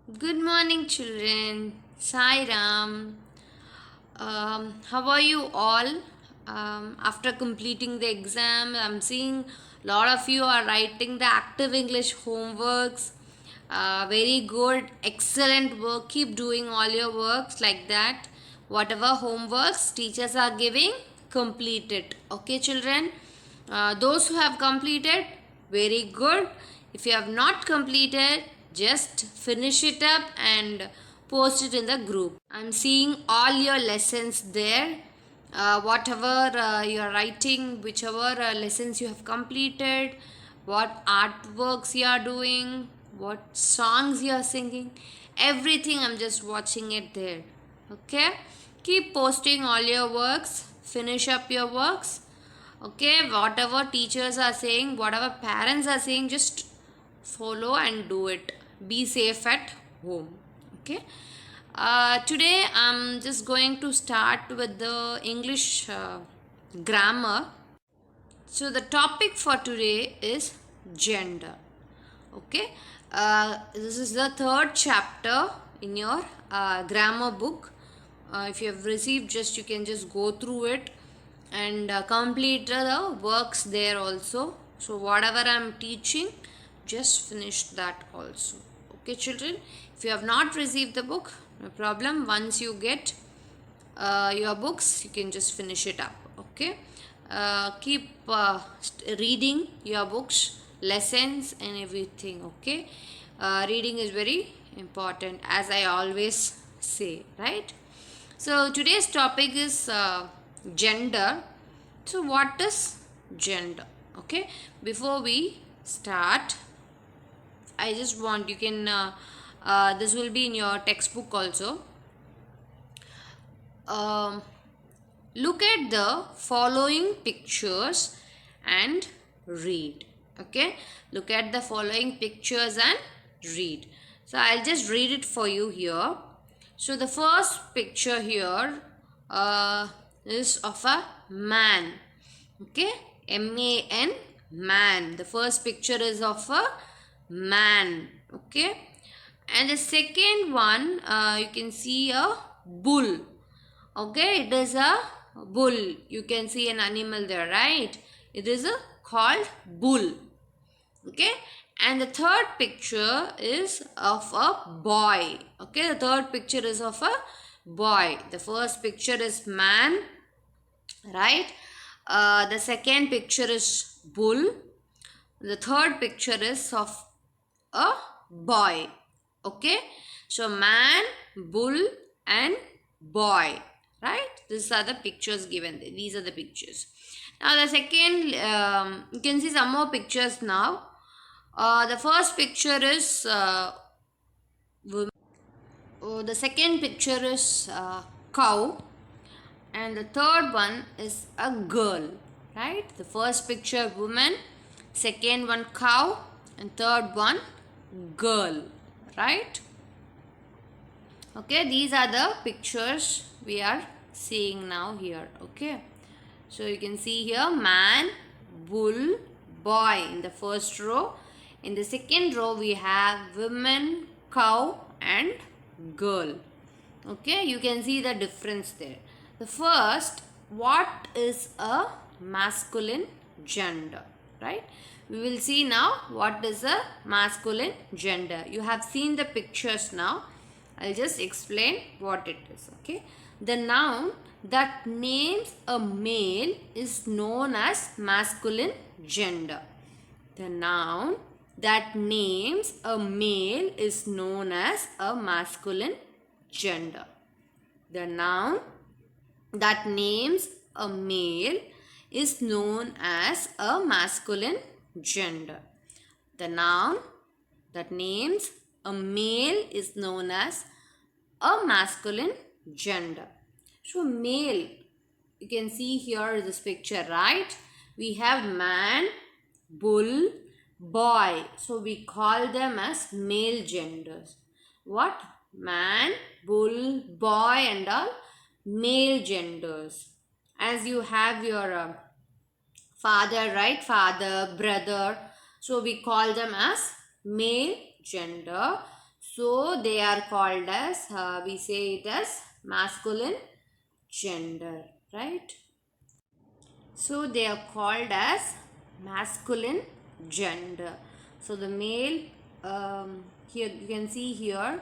Good morning, children. Sai Ram. How are you all? After completing the exam, I'm seeing a lot of you are writing the active English homeworks. Very good, excellent work. Keep doing all your works like that. Whatever homeworks teachers are giving, complete it. Okay, children? Those who have completed, very good. If you have not completed, just finish it up and post it in the group. I'm seeing all your lessons there. Whatever you are writing, whichever lessons you have completed, what artworks you are doing, what songs you are singing, everything I'm just watching it there. Okay, keep posting all your works, finish up your works. Okay, whatever teachers are saying, whatever parents are saying, just follow and do it. Be safe at home. Okay, today I'm just going to start with the English grammar. So the topic for today is gender. Okay, this is the third chapter in your grammar book. If you have received, just you can just go through it and complete the works there also. So whatever I'm teaching, just finish that also. Okay, children, if you have not received the book, no problem. Once you get your books, you can just finish it up. Okay, keep reading your books, lessons and everything. Okay, reading is very important, as I always say, right? So today's topic is gender. So what is gender? Okay, before we start, I just want you can this will be in your textbook also. um, Look at the following pictures and read. Okay, look at the following pictures and read. So I'll just read it for you here. So the first picture here is of a man. Okay, man, man. The first picture is of a man. Okay, and the second one, you can see a bull. Okay, it is a bull. You can see an animal there, right? It is a called bull. Okay, and the third picture is of a boy. Okay, the third picture is of a boy. The first picture is man, right? The second picture is bull. The third picture is of a boy. Okay, so man, bull and boy, right? These are the pictures given there. These are the pictures. Now the second, you can see some more pictures now. The first picture is the second picture is cow, and the third one is a girl, right? The first picture woman, second one cow, and third one girl, right? Okay, these are the pictures we are seeing now here. Okay, so you can see here man, bull, boy in the first row. In the second row we have woman, cow and girl. Okay, you can see the difference there. The first, what is a masculine gender, right? We will see now what is a masculine gender. You have seen the pictures now. I'll just explain what it is. Okay, the noun that names a male is known as masculine gender. The noun that names a male is known as a masculine gender. The noun that names a male is known as a masculine gender. The noun that names a male is known as a masculine gender. So male, you can see here this picture, right? We have man, bull, boy. So we call them as male genders. What? Man, bull, boy and all male genders. As you have your father, right? Father, brother. So we call them as male gender. So they are called as, we say it as masculine gender, right? So they are called as masculine gender. So the male, here you can see here,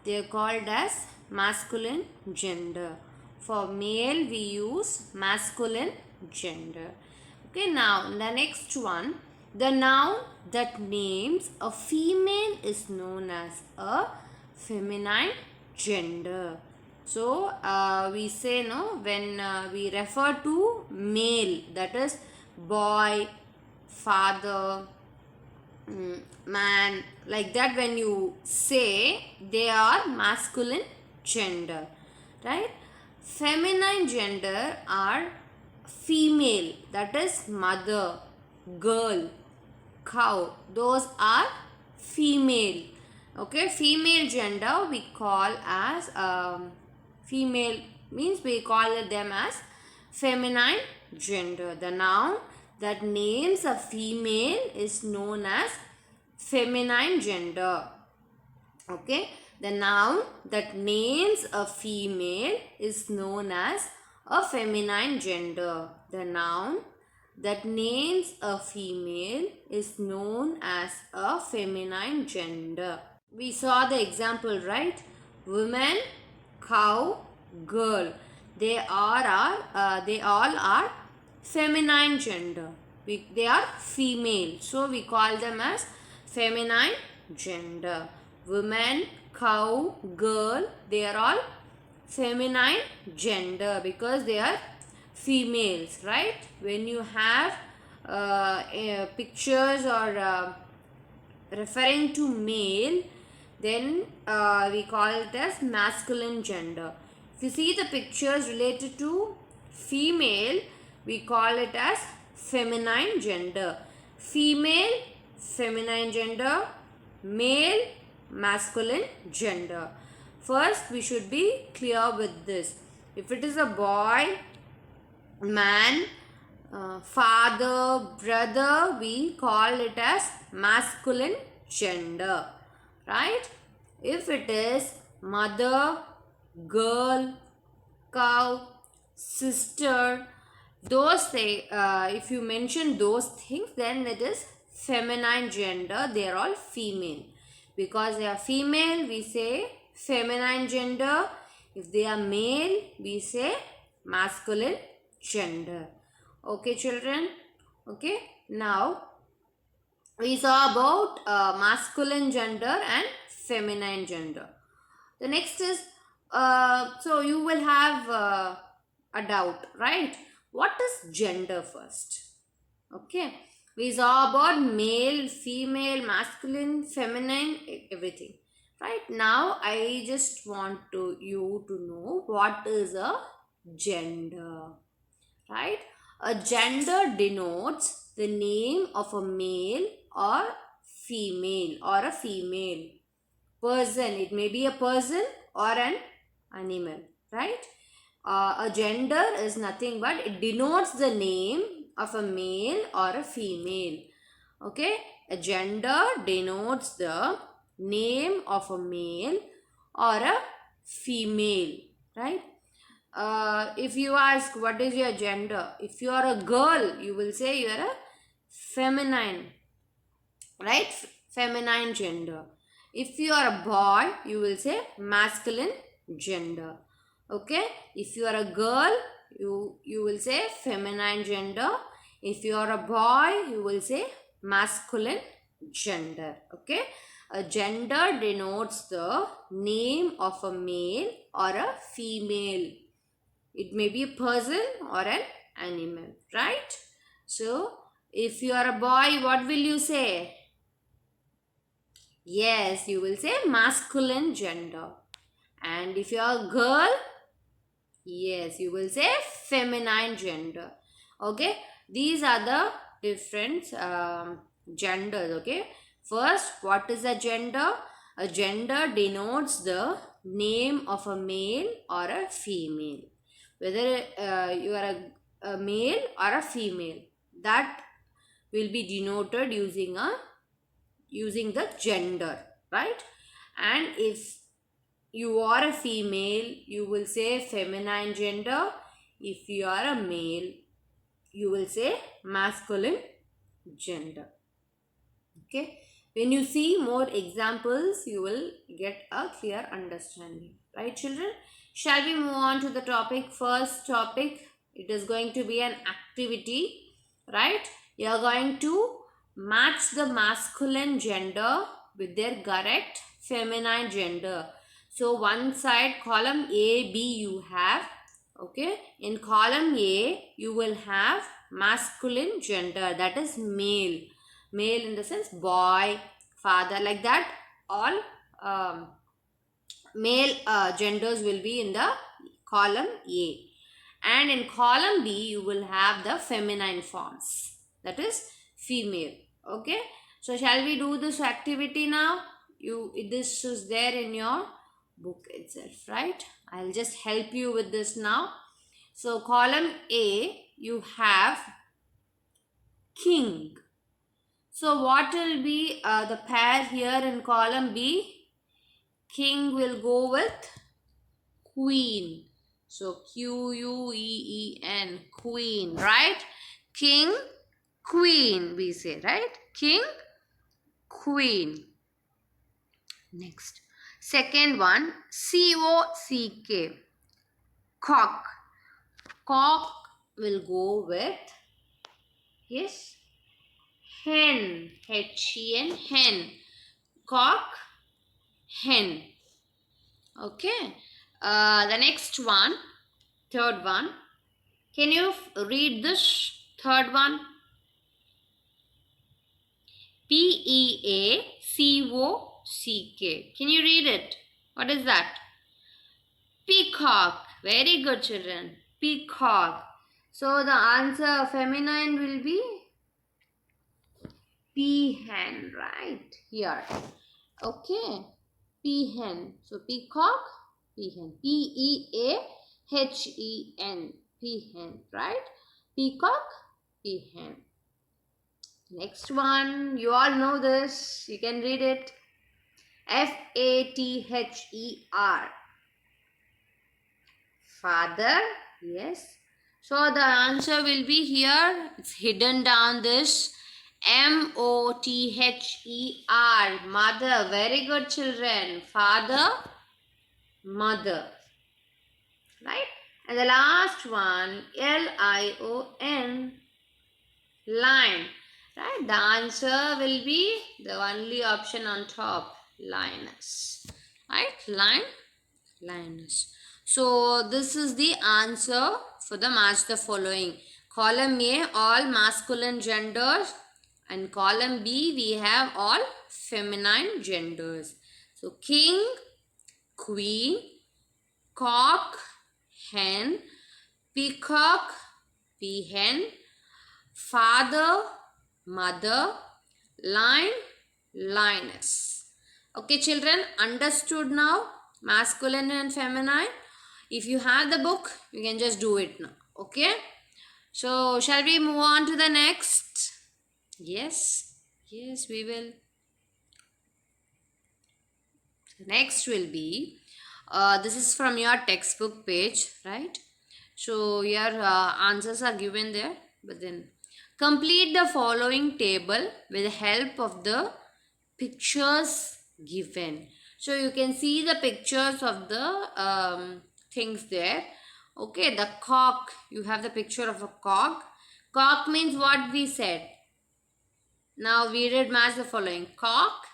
they are called as masculine gender. For male we use masculine gender. Okay, now the next one, the noun that names a female is known as a feminine gender. So we say no, when we refer to male, that is boy, father, man, like that, when you say, they are masculine gender, right? Feminine gender are female, that is mother, girl, cow, those are female. Okay, female gender we call as female, means we call them as feminine gender. The noun that names a female is known as feminine gender. Okay, the noun that names a female is known as a feminine gender. The noun that names a female is known as a feminine gender. We saw the example, right? Woman, cow, girl. They all are feminine gender. They are female. So we call them as feminine gender. Woman, cow, girl, they are all feminine gender because they are females, right? When you have pictures or referring to male, then we call it as masculine gender. If you see the pictures related to female, we call it as feminine gender. Female, feminine gender. Male, masculine gender. First, we should be clear with this. If it is a boy, man, father, brother, we call it as masculine gender, right? If it is mother, girl, cow, sister, those if you mention those things, then it is feminine gender. They are all female. Because they are female, we say feminine gender. If they are male, we say masculine gender. Okay, children? Okay, now we saw about masculine gender and feminine gender. The next is, so you will have a doubt, right? What is gender first? Okay, we saw about male, female, masculine, feminine, everything. Right now, I just want you to know what is a gender. Right? A gender denotes the name of a male or female or a female person. It may be a person or an animal, right? A gender is nothing but it denotes the name of a male or a female. Okay, a gender denotes the name of a male or a female, right? If you ask what is your gender, if you are a girl, you will say you are a feminine, right? Feminine gender. If you are a boy, you will say masculine gender. Okay, if you are a girl, you will say feminine gender. If you are a boy, you will say masculine gender. Okay, a gender denotes the name of a male or a female. It may be a person or an animal, right? So, if you are a boy, what will you say? Yes, you will say masculine gender. And if you are a girl, yes, you will say feminine gender. Okay, these are the different genders. Okay, first, what is a gender? A gender denotes the name of a male or a female. Whether you are a male or a female, that will be denoted using the gender, right? And if you are a female, you will say feminine gender. If you are a male, you will say masculine gender. Okay. When you see more examples, you will get a clear understanding. Right, children? Shall we move on to the topic? First topic, it is going to be an activity. Right? You are going to match the masculine gender with their correct feminine gender. So, one side, column A, B, you have. Okay. In column A, you will have masculine gender, that is male. Male in the sense boy, father, like that. All male genders will be in the column A. And in column B, you will have the feminine forms, that is female. Okay. So, shall we do this activity now? This is there in your book itself, right? I'll just help you with this now. So, column A, you have king. So, what will be the pair here in column B? King will go with queen. So, Queen, queen, right? King, queen, we say, right? King, queen. Next. Second one, COCK, cock. Cock will go with, yes, hen, HEN, hen. Cock, hen. Okay. The next one, third one. Can you read this third one? PEACOCK. Can you read it? What is that? Peacock. Very good, children. Peacock. So the answer feminine will be peahen, right? Here. Okay. Peahen. So peacock, peahen. PEAHEN. Peahen, right? Peacock, peahen. Next one. You all know this. You can read it. FATHER. Father. Yes. So the answer will be here. It's hidden down this. MOTHER. Mother. Very good, children. Father, mother. Right? And the last one, LION. Lion. Right? The answer will be the only option on top. Lioness. Right? Lioness. So this is the answer for the match the following. Column A, all masculine genders. And column B, we have all feminine genders. So king, queen, cock, hen, peacock, peahen, father, mother, lion, lioness. Okay, children, understood now? Masculine and feminine. If you have the book, you can just do it now. Okay. So, shall we move on to the next? Yes. Yes, we will. Next will be, this is from your textbook page, right? So, your answers are given there. But then, complete the following table with the help of the pictures given. So, you can see the pictures of the things there. Okay, the cock, you have the picture of a cock. Cock means what we said. Now we did match the following. Cock,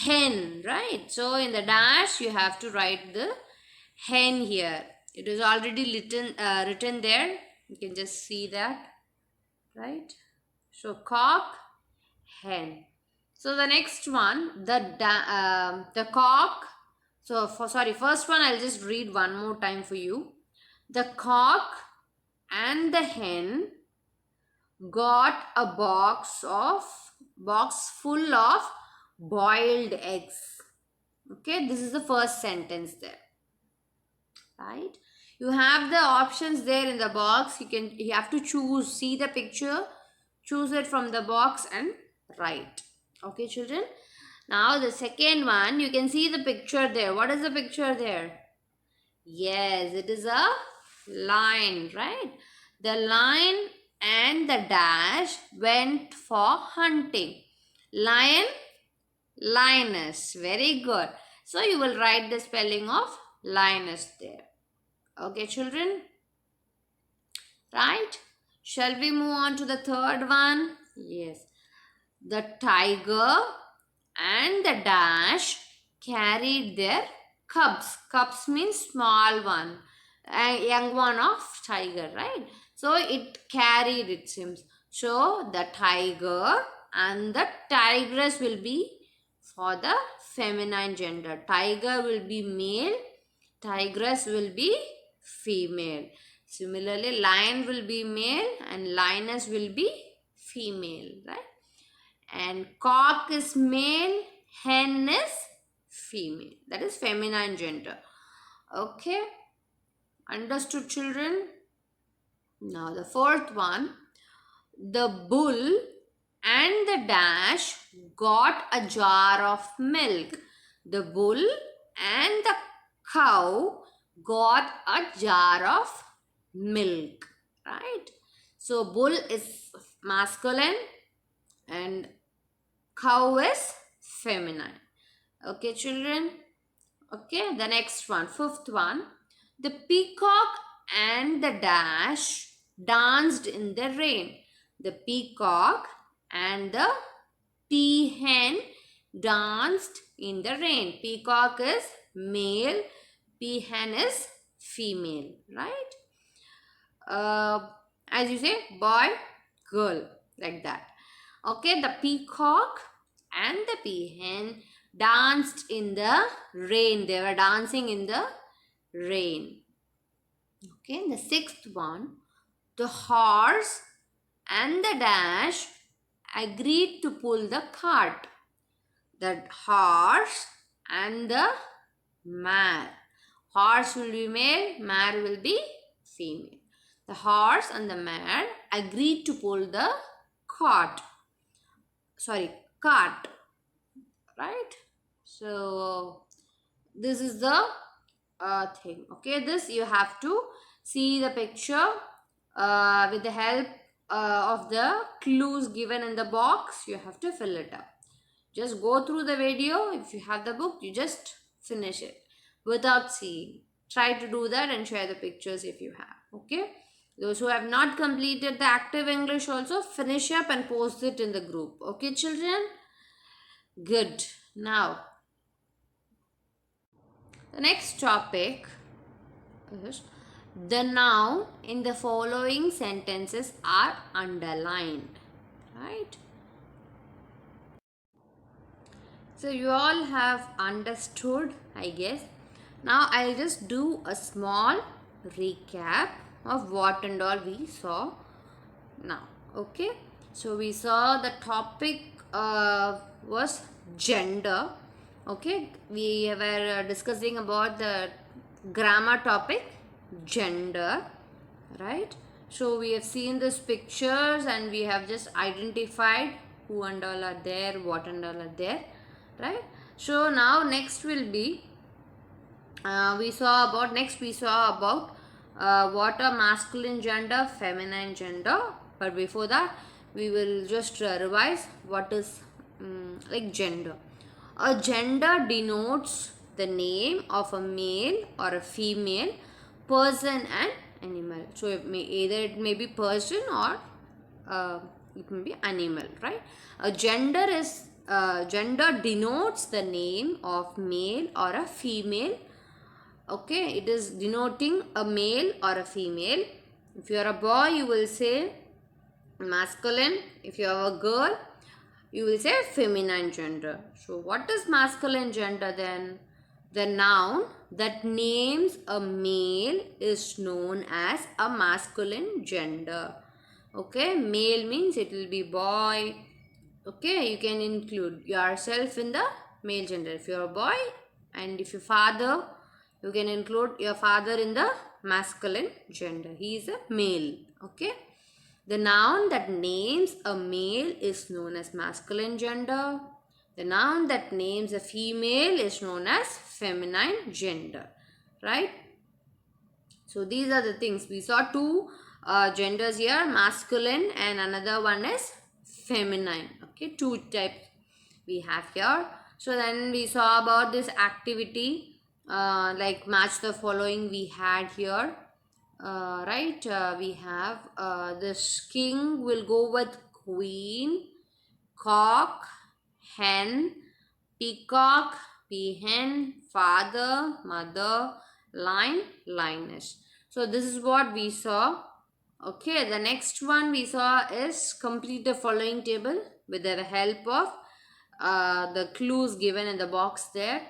hen, right? So in the dash you have to write the hen here. It is already written there. You can just see that, right? So cock, hen. So the next one, the cock. So first one I'll just read one more time for you. The cock and the hen got a box full of boiled eggs. Okay, this is the first sentence there. Right? You have the options there in the box. You have to choose, see the picture, choose it from the box and write. Okay, children. Now the second one, you can see the picture there. What is the picture there? Yes, it is a lion, right? The lion and the dash went for hunting. Lion, lioness. Very good. So you will write the spelling of lioness there. Okay, children? Right? Shall we move on to the third one? Yes. The tiger and the dash carried their cubs. Cubs means small one, a young one of tiger, right? So it carried, it seems. So the tiger and the tigress will be for the feminine gender. Tiger will be male, tigress will be female. Similarly, lion will be male and lioness will be female, right? And cock is male, hen is female. That is feminine gender. Okay, understood, children? Now the fourth one, the bull and the dash got a jar of milk. The bull and the cow got a jar of milk, right? So bull is masculine and cow is feminine. Okay, children? Okay, the next one, fifth one. The peacock and the dash danced in the rain. The peacock and the peahen danced in the rain. Peacock is male, peahen is female, right? As you say, boy, girl, like that. Okay, the peacock and the peahen danced in the rain. They were dancing in the rain. Okay, the sixth one, the horse and the dash agreed to pull the cart. The horse and the mare. Horse will be male, mare will be female. The horse and the mare agreed to pull the cart. Cart, right? So this is the thing. Okay, this you have to see the picture with the help of the clues given in the box. You have to fill it up. Just go through the video. If you have the book, you just finish it without seeing. Try to do that and share the pictures if you have. Okay, those who have not completed the active English also finish up and post it in the group. Okay, children? Good. Now, the next topic is the noun in the following sentences are underlined, right? So you all have understood, I guess. Now I'll just do a small recap of what and all we saw now. Okay, so we saw the topic was gender. Okay, we were discussing about the grammar topic, gender, right? So we have seen these pictures and we have just identified who and all are there, what and all are there, right? So now next will be we saw about what are masculine gender, feminine gender. But before that, we will just revise what is like gender. A gender denotes the name of a male or a female, person and animal. So either it may be person or it may be animal, right? A gender is gender denotes the name of male or a female. Okay, it is denoting a male or a female. If you are a boy, you will say masculine. If you are a girl, you will say feminine gender. So what is masculine gender then? The noun that names a male is known as a masculine gender. Okay, male means it will be boy. Okay, you can include yourself in the male gender. If you are a boy and if your father, you can include your father in the masculine gender. He is a male. Okay. The noun that names a male is known as masculine gender. The noun that names a female is known as feminine gender, right? So these are the things. We saw two genders here, masculine and another one is feminine. Okay, two types we have here. So then we saw about this activity, like match the following we had here. Right, we have this king will go with queen, cock, hen, peacock, peahen, father, mother, line, lioness. So this is what we saw. Okay, the next one we saw is complete the following table with the help of the clues given in the box there.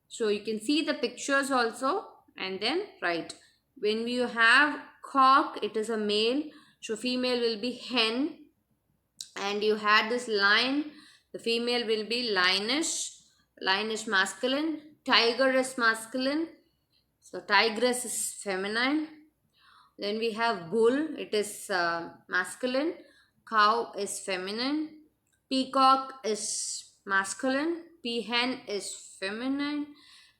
So you can see the pictures also and then write. When you have cock, it is a male. So female will be hen. And you had this lion, the female will be lioness. Lion is masculine. Tiger is masculine. So tigress is feminine. Then we have bull, it is masculine. Cow is feminine. Peacock is masculine. Peahen is feminine.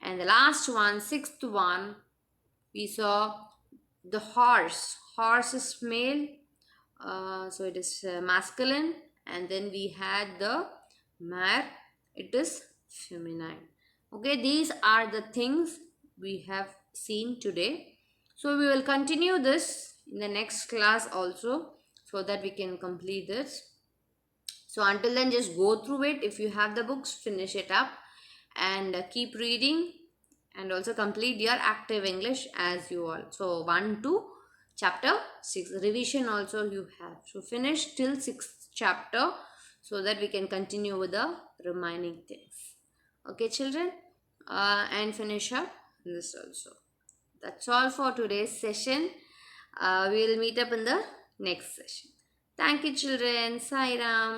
And the last one, sixth one, we saw the horse. Horse is male, so it is masculine. And then we had the mare, it is feminine. Okay, these are the things we have seen today. So we will continue this in the next class also, so that we can complete this. So until then, just go through it. If you have the books, finish it up and keep reading, and also complete your active English as you all. So 1 to chapter 6 revision also you have. So finish till 6th chapter, so that we can continue with the remaining things. Okay, children, and finish up this also. That's all for today's session. We will meet up in the next session. Thank you, children. Sai Ram.